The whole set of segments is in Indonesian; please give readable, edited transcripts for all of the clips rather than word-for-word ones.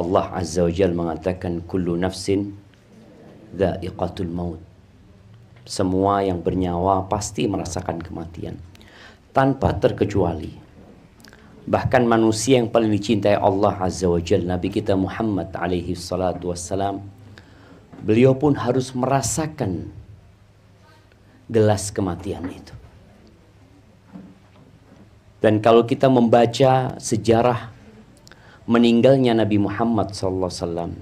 Allah Azza wa Jalla mengatakan kullu nafsin dha'iqatul maut. Semua yang bernyawa pasti merasakan kematian tanpa terkecuali. Bahkan manusia yang paling dicintai Allah Azza wa Jalla, Nabi kita Muhammad alaihi salatu wassalam, beliau pun harus merasakan gelas kematian itu. Dan kalau kita membaca sejarah meninggalnya Nabi Muhammad SAW,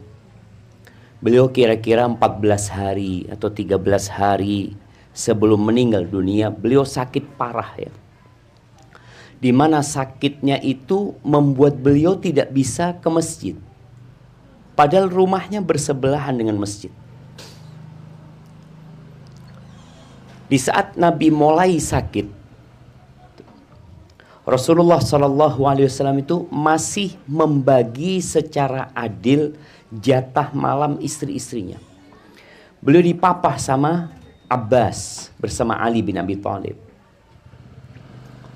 beliau kira-kira 14 hari atau 13 hari sebelum meninggal dunia, beliau sakit parah ya. Di mana sakitnya itu membuat beliau tidak bisa ke masjid. Padahal rumahnya bersebelahan dengan masjid. Di saat Nabi mulai sakit, Rasulullah SAW itu masih membagi secara adil jatah malam istri-istrinya. Beliau dipapah sama Abbas bersama Ali bin Abi Thalib.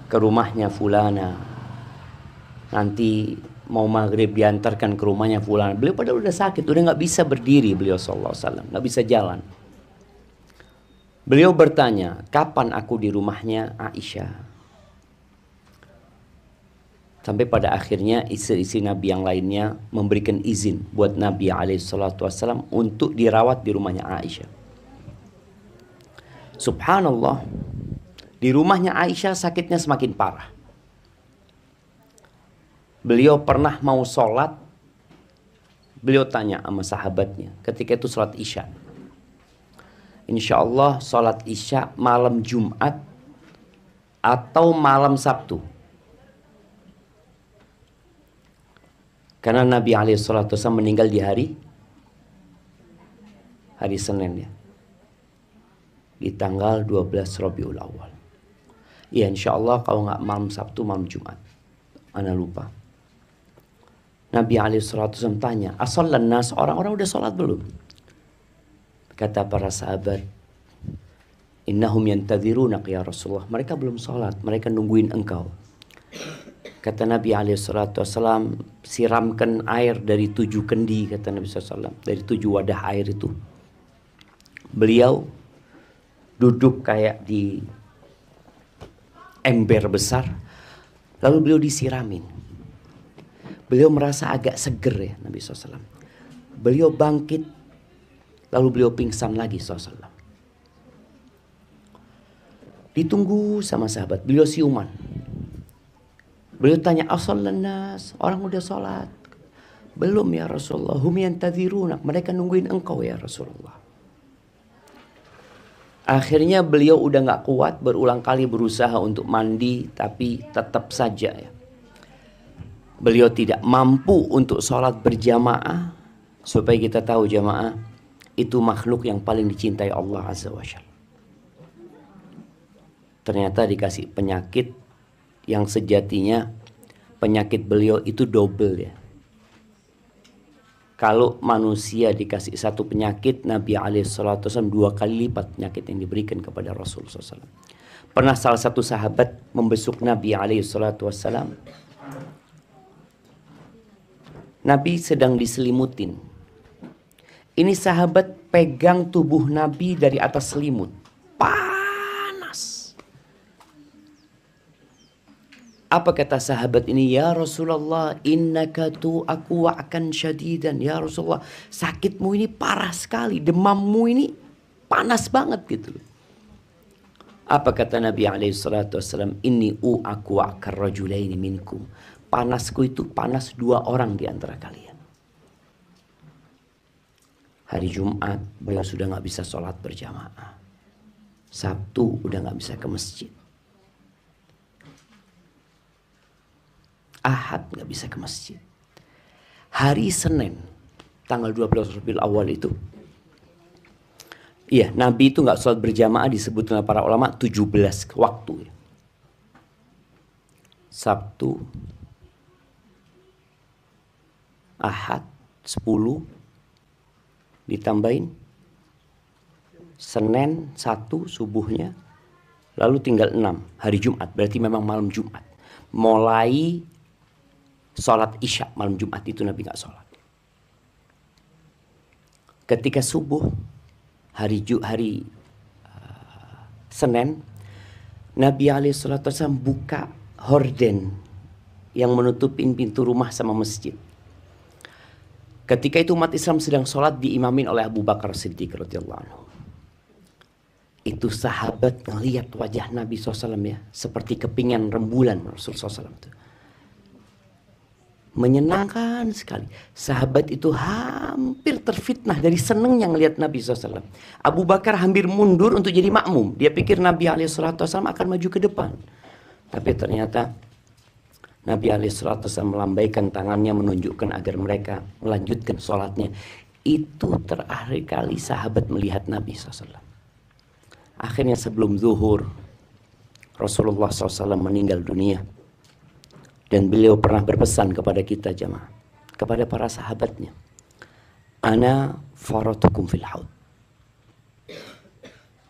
Ke rumahnya fulana. Nanti mau maghrib diantarkan ke rumahnya fulana. Beliau padahal udah sakit, udah nggak bisa berdiri beliau SAW, nggak bisa jalan. Beliau bertanya, kapan aku di rumahnya Aisyah? Sampai pada akhirnya istri-istri Nabi yang lainnya memberikan izin buat Nabi SAW untuk dirawat di rumahnya Aisyah. Subhanallah, di rumahnya Aisyah sakitnya semakin parah. Beliau pernah mau sholat, beliau tanya sama sahabatnya ketika itu sholat Isya. Insya Allah sholat Isya malam Jumat atau malam Sabtu. Karena Nabi SAW meninggal di hari Senin ya. Di tanggal 12 Rabiul Awal. Ya insya Allah kalau nggak malam Sabtu, malam Jumat. Ana lupa. Nabi SAW tanya, asallan nas, orang-orang udah sholat belum? Kata para sahabat, innahum yantadhirunaka ya Rasulullah. Mereka belum sholat, mereka nungguin engkau. Kata Nabi SAW, siramkan air dari 7 kendi, kata Nabi SAW, dari 7 wadah air itu. Beliau duduk kayak di ember besar, lalu beliau disiramin. Beliau merasa agak seger ya Nabi SAW. Beliau bangkit, lalu beliau pingsan lagi SAW. Ditunggu sama sahabat, beliau siuman. Beliau tanya, asallan nas, orang udah sholat. Belum ya Rasulullah, hum yantadhirunak, mereka nungguin engkau ya Rasulullah. Akhirnya beliau udah gak kuat, berulang kali berusaha untuk mandi, tapi tetap saja ya. Beliau tidak mampu untuk sholat berjamaah. Supaya kita tahu jamaah, itu makhluk yang paling dicintai Allah Azza wa Jalla. Ternyata dikasih penyakit yang sejatinya penyakit beliau itu double ya. Kalau manusia dikasih satu penyakit, Nabi SAW 2 kali lipat penyakit yang diberikan kepada Rasulullah SAW. Pernah salah satu sahabat membesuk Nabi SAW. Nabi sedang diselimutin. Ini sahabat pegang tubuh Nabi dari atas selimut. Apa kata sahabat ini? Ya Rasulullah, innaka tu'aku wa'kan syadidan. Ya Rasulullah, sakitmu ini parah sekali. Demammu ini panas banget gitu. Apa kata Nabi SAW? Inni u'aku wa'kan rajulaini minkum. Panasku itu panas 2 orang di antara kalian. Hari Jumat beliau sudah gak bisa sholat berjamaah. Sabtu udah gak bisa ke masjid. Ahad gak bisa ke masjid. Hari Senin tanggal 12 Rabiul Awal itu, iya, Nabi itu gak sholat berjamaah, disebut oleh para ulama 17 waktu. Sabtu, Ahad 10, ditambahin Senin 1 subuhnya, lalu tinggal 6 hari Jumat, berarti memang malam Jumat. Mulai sholat Isya malam Jumat itu Nabi gak sholat. ketika subuh hari Senin, Nabi SAW buka horden yang menutupin pintu rumah sama masjid. Ketika itu umat Islam sedang sholat diimamin oleh Abu Bakar Siddiq radhiyallahu anhu. Itu sahabat ngelihat wajah Nabi SAW ya, seperti kepingan rembulan Rasulullah SAW itu. Menyenangkan sekali. Sahabat itu hampir terfitnah dari senangnya ngelihat Nabi SAW. Abu Bakar hampir mundur untuk jadi makmum. Dia pikir Nabi SAW akan maju ke depan. Tapi ternyata Nabi SAW melambaikan tangannya menunjukkan agar mereka melanjutkan sholatnya. Itu terakhir kali sahabat melihat Nabi SAW. Akhirnya sebelum zuhur Rasulullah SAW meninggal dunia. Dan beliau pernah berpesan kepada kita jamaah, kepada para sahabatnya, Ana faratukum fil haud.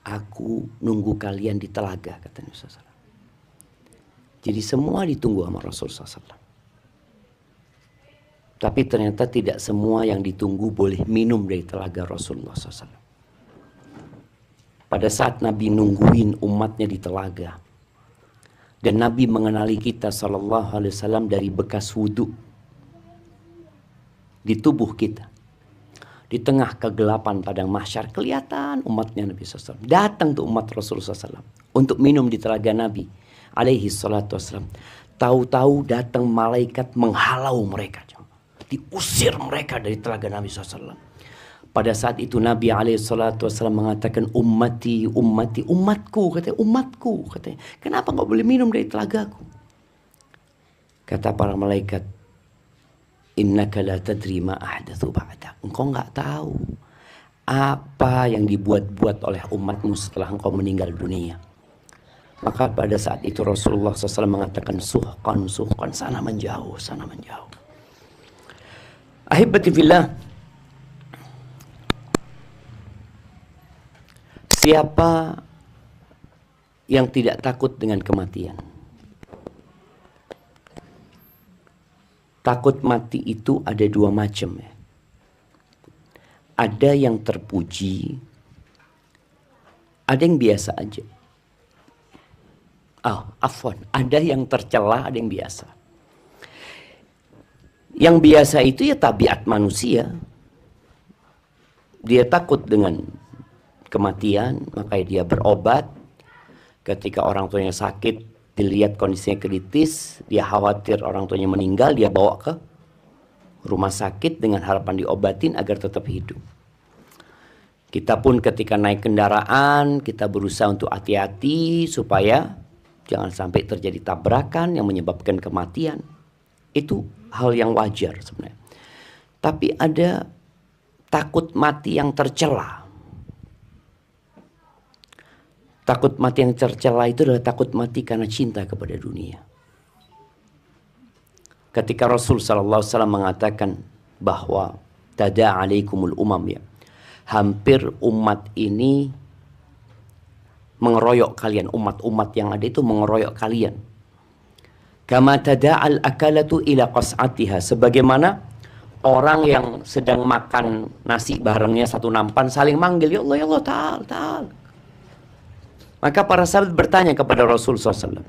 Aku nunggu kalian di telaga, kata Nabi SAW. Jadi semua ditunggu sama Rasulullah SAW. Tapi ternyata tidak semua yang ditunggu boleh minum dari telaga Rasulullah SAW. Pada saat Nabi nungguin umatnya di telaga, dan Nabi mengenali kita SAW dari bekas wudhu di tubuh kita. Di tengah kegelapan padang mahsyar kelihatan umatnya Nabi SAW. Datang tuh umat Rasulullah SAW untuk minum di telaga Nabi alaihi salatu wassalam. Tahu-tahu datang malaikat menghalau mereka. Diusir mereka dari telaga Nabi SAW. Pada saat itu Nabi SAW mengatakan ummati, ummati, umatku, katanya umatku, katanya. Kenapa nggak boleh minum dari telagaku? Kata para malaikat, innaka la tadri ma ahdatsu ba'dak. Engkau nggak tahu apa yang dibuat-buat oleh umatmu setelah engkau meninggal dunia. Maka pada saat itu Rasulullah SAW mengatakan suhqan, suhqan, sana menjauh, sana menjauh. Ahibati fillah. Siapa yang tidak takut dengan kematian? Takut mati itu ada dua macam ya. Ada yang terpuji, ada yang biasa aja. Ada yang tercela, ada yang biasa. Yang biasa itu ya tabiat manusia. Dia takut dengan kematian, maka dia berobat. Ketika orang tuanya sakit, dilihat kondisinya kritis, dia khawatir orang tuanya meninggal, dia bawa ke rumah sakit dengan harapan diobatin agar tetap hidup. Kita pun ketika naik kendaraan, kita berusaha untuk hati-hati supaya jangan sampai terjadi tabrakan yang menyebabkan kematian. Itu hal yang wajar sebenarnya. Tapi ada takut mati yang tercela. Takut mati yang tercela itu adalah takut mati karena cinta kepada dunia. Ketika Rasul SAW mengatakan bahwa tada alaikumul umam ya, hampir umat ini mengeroyok kalian, umat-umat yang ada itu mengeroyok kalian. Kama tada'al akalatu ila qas'atiha, sebagaimana orang yang sedang makan nasi barengnya satu nampan saling manggil, ya Allah, ta'al. Maka para sahabat bertanya kepada Rasul SAW,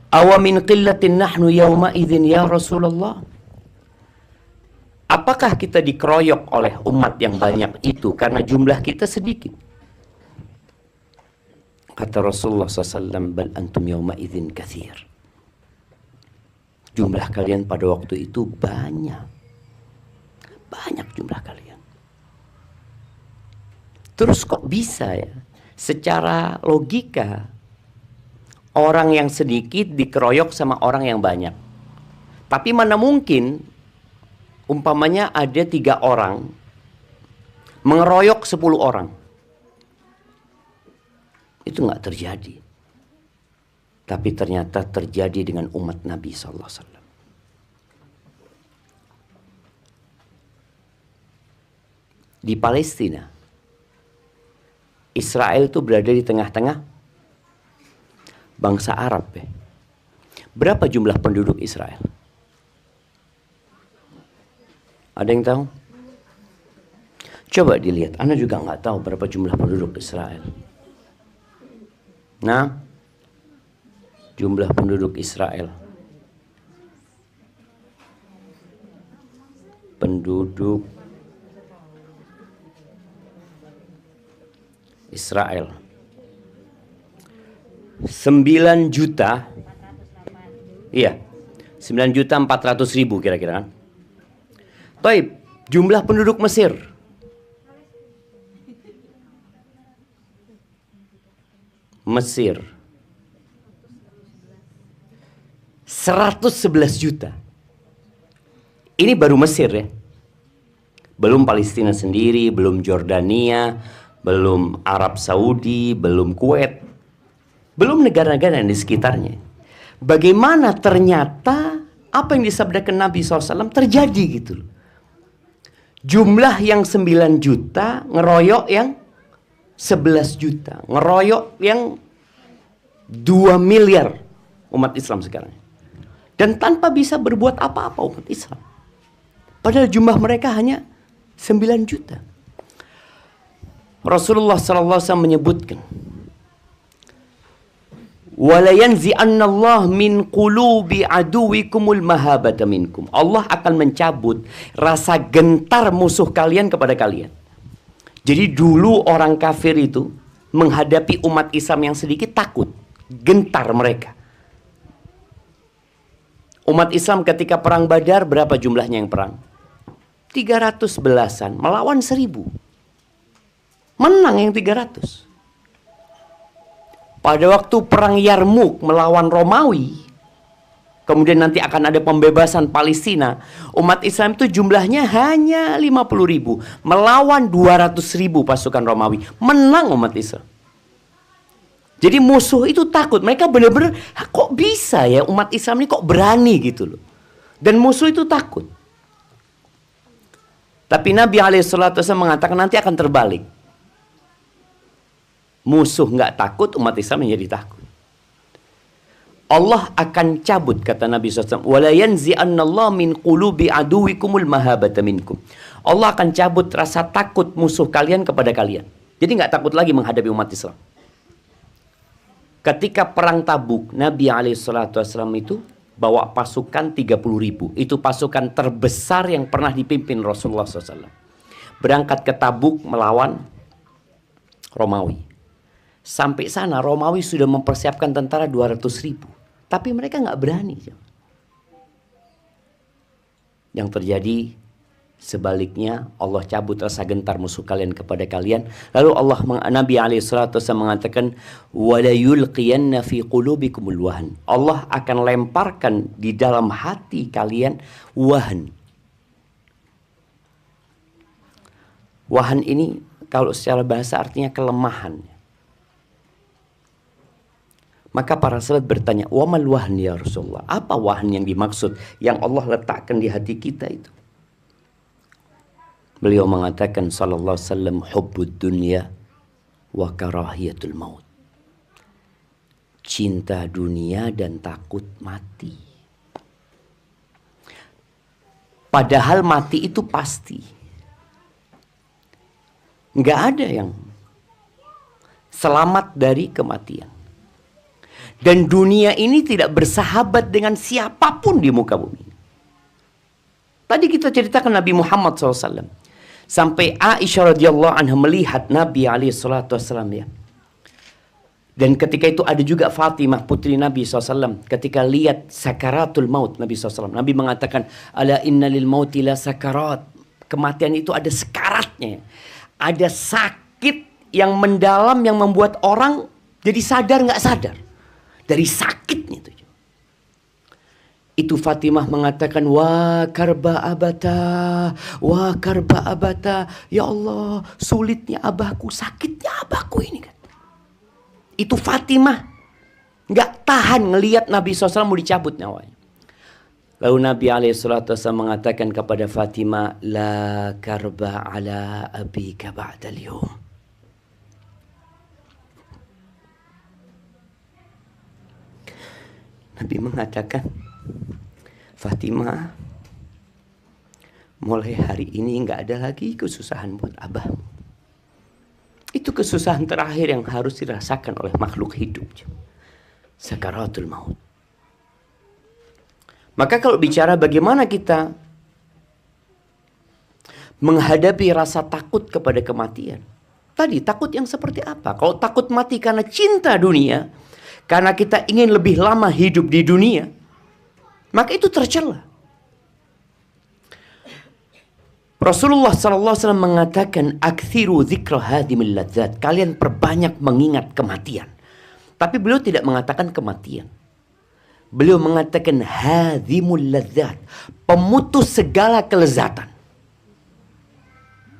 awa min qillatin nahnu yawma idzin ya Rasulullah? Apakah kita dikeroyok oleh umat yang banyak itu karena jumlah kita sedikit? Kata Rasulullah SAW, bal antum yawma idzin katsir. Jumlah kalian pada waktu itu banyak. Banyak jumlah kalian. Terus kok bisa ya? Secara logika, orang yang sedikit dikeroyok sama orang yang banyak. Tapi mana mungkin, umpamanya ada 3 orang, mengeroyok 10 orang. Itu nggak terjadi. Tapi ternyata terjadi dengan umat Nabi SAW. Di Palestina, Israel itu berada di tengah-tengah bangsa Arab ya. Berapa jumlah penduduk Israel? Ada yang tahu? Coba dilihat, Anda juga nggak tahu berapa jumlah penduduk Israel. Nah, jumlah penduduk Israel. Penduduk Israel 9 juta. Iya, 9.400.000 kira-kira kan. Taib, jumlah penduduk Mesir. Mesir 111 juta. Ini baru Mesir ya. Belum Palestina sendiri, belum Jordania, belum Arab Saudi, belum Kuwait, belum negara-negara yang di sekitarnya. Bagaimana ternyata apa yang disabdakan Nabi SAW terjadi gitu loh. Jumlah yang 9 juta ngeroyok yang 11 juta, ngeroyok yang 2 miliar umat Islam sekarang. Dan tanpa bisa berbuat apa-apa umat Islam. Padahal jumlah mereka hanya 9 juta. Rasulullah SAW menyebutkan, wala yanzi'annallah min qulubi aduwikumul mahabata minkum. Allah akan mencabut rasa gentar musuh kalian kepada kalian. Jadi dulu orang kafir itu menghadapi umat Islam yang sedikit takut, gentar mereka. Umat Islam ketika perang Badar berapa jumlahnya yang perang? 300 belasan melawan 1000. Menang yang 300. Pada waktu perang Yarmuk melawan Romawi, kemudian nanti akan ada pembebasan Palestina, umat Islam itu jumlahnya hanya 50.000 melawan 200.000 pasukan Romawi. Menang umat Islam. Jadi musuh itu takut. Mereka benar-benar, kok bisa ya umat Islam ini kok berani gitu loh. Dan musuh itu takut. Tapi Nabi SAW mengatakan nanti akan terbalik. Musuh nggak takut, umat Islam menjadi takut. Allah akan cabut, kata Nabi SAW, wala yanzi'annallahu min qulubi aduwikumul mahabata minkum. Allah akan cabut rasa takut musuh kalian kepada kalian. Jadi nggak takut lagi menghadapi umat Islam. Ketika perang Tabuk, Nabi SAW itu bawa pasukan 30.000. Itu pasukan terbesar yang pernah dipimpin Rasulullah SAW. Berangkat ke Tabuk melawan Romawi. Sampai sana Romawi sudah mempersiapkan tentara 200.000. Tapi mereka nggak berani. Yang terjadi sebaliknya, Allah cabut rasa gentar musuh kalian kepada kalian. Lalu Nabi SAW mengatakan, wala yulqiyanna fi qulubikumul wahn. Allah akan lemparkan di dalam hati kalian wahan. Wahan ini kalau secara bahasa artinya kelemahan. Maka para sahabat bertanya, wamal wahn ya Rasulullah? Apa wahn yang dimaksud yang Allah letakkan di hati kita itu? Beliau mengatakan sallallahu alaihi wasallam, hubbud dunya wa karahiyatul maut. Cinta dunia dan takut mati. Padahal mati itu pasti. Nggak ada yang selamat dari kematian. Dan dunia ini tidak bersahabat dengan siapapun di muka bumi. Tadi kita ceritakan Nabi Muhammad SAW. Sampai Aisyah radhiyallahu anha melihat Nabi SAW ya. Dan ketika itu ada juga Fatimah putri Nabi SAW. Ketika lihat sakaratul maut Nabi SAW. Nabi mengatakan, ala inna lil mauti la sakarat. Kematian itu ada sekaratnya. Ada sakit yang mendalam yang membuat orang jadi sadar nggak sadar. Dari sakitnya itu. Itu Fatimah mengatakan, wa karba abata, wa karba abata. Ya Allah, sulitnya abahku, sakitnya abahku ini kan. Itu Fatimah nggak tahan ngelihat Nabi SAW mau dicabut nyawanya. Lalu Nabi SAW mengatakan kepada Fatimah, la karba ala abika ba'dal yawm. Nabi mengatakan, Fatimah, mulai hari ini nggak ada lagi kesusahan buat abahmu. Itu kesusahan terakhir yang harus dirasakan oleh makhluk hidup. Sakaratul maut. Maka kalau bicara bagaimana kita menghadapi rasa takut kepada kematian. Tadi takut yang seperti apa? Kalau takut mati karena cinta dunia, karena kita ingin lebih lama hidup di dunia, maka itu tercela. Rasulullah SAW mengatakan, "Aktsiru dzikra hadimil ladzat." Kalian perbanyak mengingat kematian. Tapi beliau tidak mengatakan kematian. Beliau mengatakan hadimul ladzat, pemutus segala kelezatan.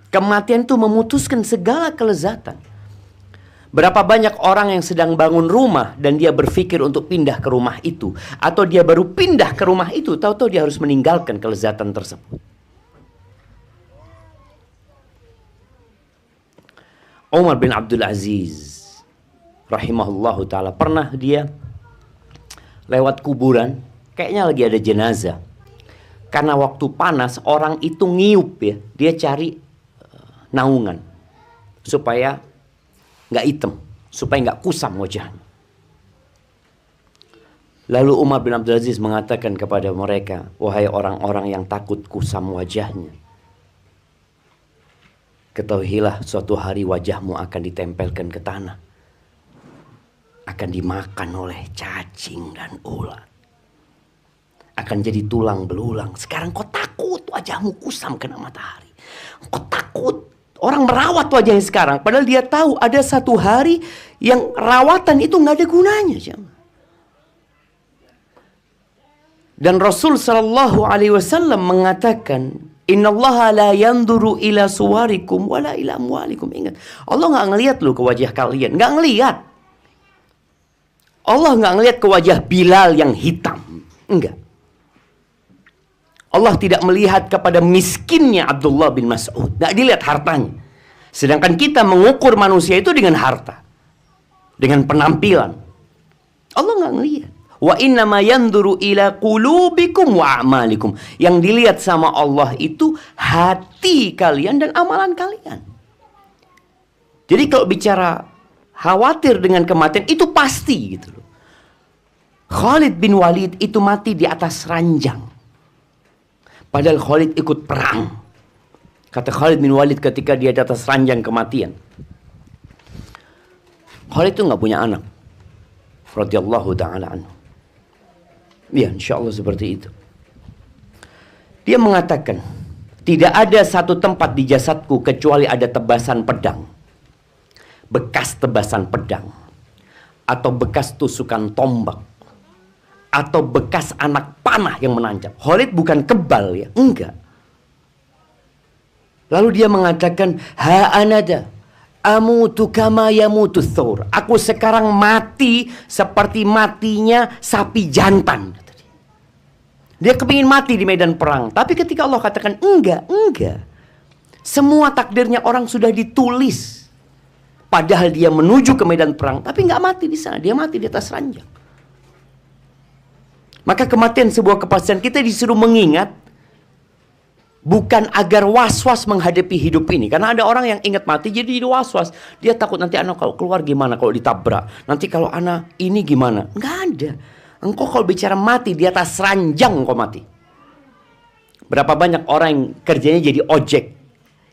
Kematian itu memutuskan segala kelezatan. Berapa banyak orang yang sedang bangun rumah dan dia berpikir untuk pindah ke rumah itu, atau dia baru pindah ke rumah itu, tahu-tahu dia harus meninggalkan kelezatan tersebut. Umar bin Abdul Aziz rahimahullahu ta'ala, pernah dia lewat kuburan, kayaknya lagi ada jenazah. Karena waktu panas, orang itu ngiup ya, dia cari naungan supaya nggak hitam, supaya nggak kusam wajahnya. Lalu Umar bin Abdul Aziz mengatakan kepada mereka, "Wahai orang-orang yang takut kusam wajahnya, ketahuilah suatu hari wajahmu akan ditempelkan ke tanah, akan dimakan oleh cacing dan ulat, akan jadi tulang belulang. Sekarang kau takut wajahmu kusam kena matahari, kau takut." Orang merawat wajahnya sekarang, padahal dia tahu ada satu hari yang rawatan itu nggak ada gunanya. Dan Rasul Shallallahu Alaihi Wasallam mengatakan, "Innallaha la yanduru ila suwarikum wala ila amwalikum." Ingat, Allah nggak ngelihat lu ke wajah kalian, nggak ngelihat. Allah nggak ngelihat ke wajah Bilal yang hitam, enggak. Allah tidak melihat kepada miskinnya Abdullah bin Mas'ud, nggak dilihat hartanya. Sedangkan kita mengukur manusia itu dengan harta, dengan penampilan. Allah nggak ngelihat. Wa innama yanduru ila qulubikum wa a'malikum. Yang dilihat sama Allah itu hati kalian dan amalan kalian. Jadi kalau bicara khawatir dengan kematian itu pasti gitu loh. Khalid bin Walid itu mati di atas ranjang. Padahal Khalid ikut perang. Kata Khalid bin Walid ketika dia di atas ranjang kematian, Khalid itu nggak punya anak, radhiyallahu ta'ala anhu. Ya, insya Allah seperti itu. Dia mengatakan, tidak ada satu tempat di jasadku kecuali ada tebasan pedang, bekas tebasan pedang, atau bekas tusukan tombak, atau bekas anak panah yang menancap. Khalid bukan kebal ya, enggak. Lalu dia mengatakan, "Ha anada amutu kama yamutu thawr." Aku sekarang mati seperti matinya sapi jantan. Dia kepingin mati di medan perang. Tapi ketika Allah katakan, enggak. Semua takdirnya orang sudah ditulis. Padahal dia menuju ke medan perang, tapi enggak mati di sana. Dia mati di atas ranjang. Maka kematian sebuah kepastian, kita disuruh mengingat, bukan agar was-was menghadapi hidup ini. Karena ada orang yang ingat mati jadi was-was. Dia takut nanti anak kalau keluar gimana kalau ditabrak. Nanti kalau anak ini gimana. Enggak ada. Engkau kalau bicara mati di atas ranjang engkau mati. Berapa banyak orang yang kerjanya jadi ojek.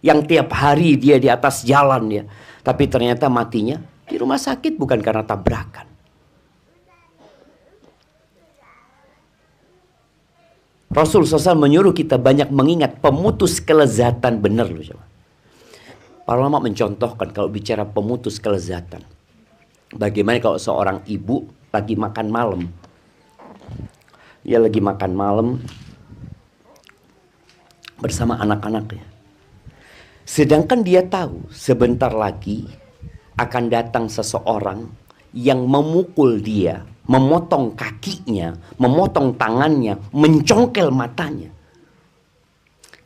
Yang tiap hari dia di atas jalan ya. Tapi ternyata matinya di rumah sakit bukan karena tabrakan. Rasul SAW menyuruh kita banyak mengingat pemutus kelezatan, benar loh. Para ulama mencontohkan kalau bicara pemutus kelezatan. Bagaimana kalau seorang ibu lagi makan malam. Dia lagi makan malam bersama anak-anaknya. Sedangkan dia tahu sebentar lagi akan datang seseorang yang memukul dia, memotong kakinya, memotong tangannya, mencongkel matanya.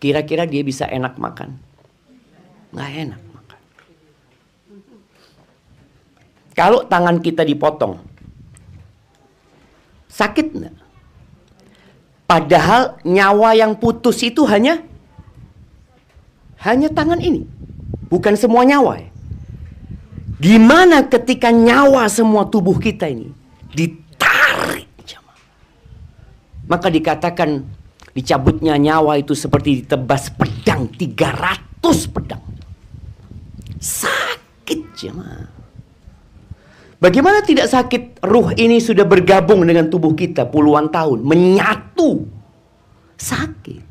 Kira-kira dia bisa enak makan? Nggak enak makan. Kalau tangan kita dipotong, sakit nggak? Padahal nyawa yang putus itu hanya Hanya tangan ini. Bukan semua nyawa ya. Gimana ketika nyawa semua tubuh kita ini ditarik, maka dikatakan dicabutnya nyawa itu seperti ditebas pedang, 300 pedang. Sakit jemaah. Bagaimana tidak sakit? Ruh ini sudah bergabung dengan tubuh kita puluhan tahun, menyatu. Sakit.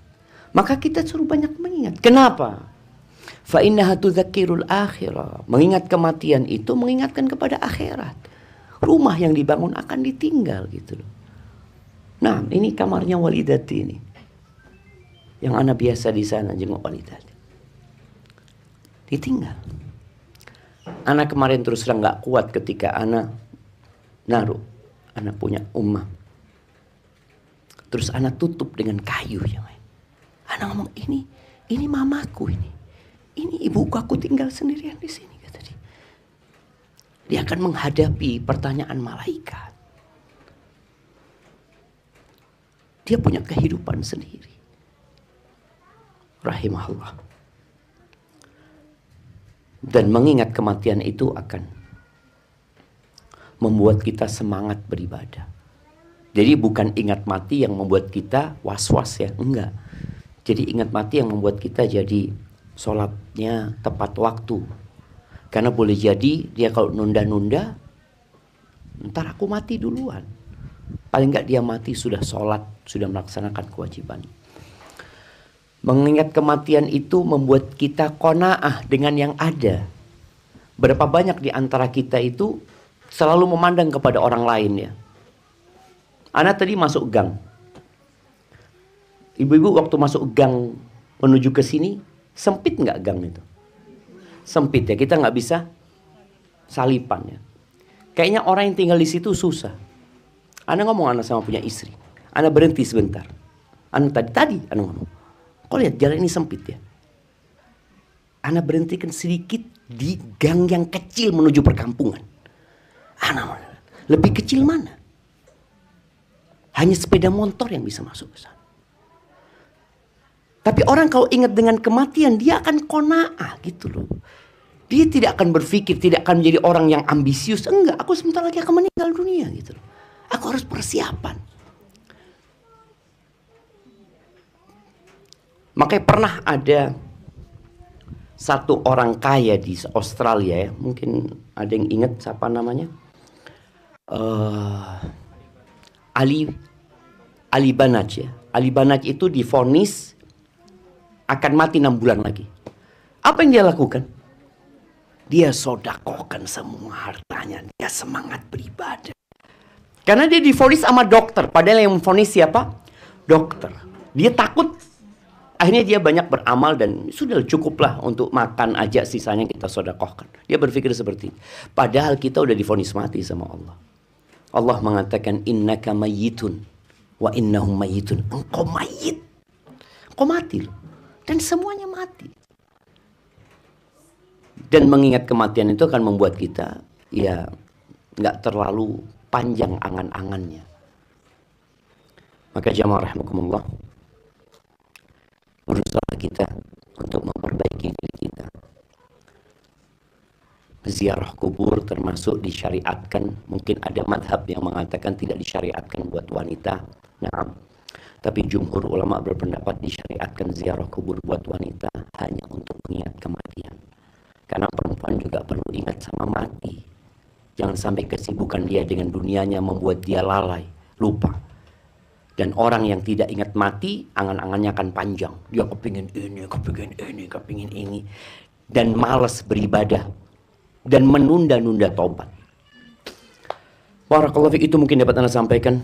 Maka kita suruh banyak mengingat. Kenapa? Fa innaha tudzakirul akhirah. Mengingat kematian itu mengingatkan kepada akhirat. Rumah yang dibangun akan ditinggal gitu loh. Nah, ini kamarnya Walidati ini. Yang ana biasa di sana jenguk Walidati. Ditinggal. Ana kemarin terus terang gak kuat ketika ana naruh. Ana punya ummah. Terus ana tutup dengan kayu ya. Ana ngomong ini mamaku ini. Ini ibuku, aku tinggal sendirian di sini, kata dia. Dia akan menghadapi pertanyaan malaikat. Dia punya kehidupan sendiri. Rahimahullah. Dan mengingat kematian itu akan membuat kita semangat beribadah. Jadi bukan ingat mati yang membuat kita was-was ya, enggak. Jadi ingat mati yang membuat kita jadi sholatnya tepat waktu. Karena boleh jadi dia kalau nunda-nunda, ntar aku mati duluan. Paling enggak dia mati sudah sholat, sudah melaksanakan kewajiban. Mengingat kematian itu membuat kita qanaah dengan yang ada. Berapa banyak di antara kita itu selalu memandang kepada orang lain ya. Ana tadi masuk gang. Ibu-ibu waktu masuk gang menuju ke sini, sempit nggak gang itu? Sempit ya, kita nggak bisa salipan ya. Kayaknya orang yang tinggal di situ susah. Ana ngomong ana sama punya istri. Ana berhenti sebentar. Ana tadi ana ngomong, kok lihat jalan ini sempit ya? Ana berhentikan sedikit di gang yang kecil menuju perkampungan. Ana lebih kecil mana? Hanya sepeda motor yang bisa masuk ke sana. Tapi orang kalau ingat dengan kematian, dia akan qanaah gitu loh. Dia tidak akan berpikir, tidak akan menjadi orang yang ambisius. Enggak, aku sebentar lagi akan meninggal dunia gitu loh. Aku harus persiapan. Makanya pernah ada satu orang kaya di Australia ya. Mungkin ada yang ingat siapa namanya? Ali Banaj ya. Ali Banaj itu divonis akan mati 6 bulan lagi. Apa yang dia lakukan? Dia sodakohkan semua hartanya. Dia semangat beribadah. Karena dia divonis sama dokter. Padahal yang memvonis siapa? Dokter. Dia takut. Akhirnya dia banyak beramal dan sudah cukuplah untuk makan aja, sisanya kita sodakohkan. Dia berpikir seperti ini. Padahal kita udah divonis mati sama Allah. Allah mengatakan innaka mayyitun wa innahum mayyitun. Engkau mayit. Engkau mati loh. Dan semuanya mati. Dan mengingat kematian itu akan membuat kita ya nggak terlalu panjang angan-angannya. Maka jamaah rahimakumullah, berusaha kita untuk memperbaiki diri kita. Ziarah kubur termasuk disyariatkan. Mungkin ada madhab yang mengatakan tidak disyariatkan buat wanita. Nah, tapi jumhur ulama berpendapat disyariatkan ziarah kubur buat wanita hanya untuk mengingat kematian. Karena perempuan juga perlu ingat sama mati. Jangan sampai kesibukan dia dengan dunianya membuat dia lalai, lupa. Dan orang yang tidak ingat mati, angan-angannya akan panjang. Dia kepingin ini, kepingin ini. Dan malas beribadah. Dan menunda-nunda taubat. Barakallahu fiik, itu mungkin dapat Anda sampaikan.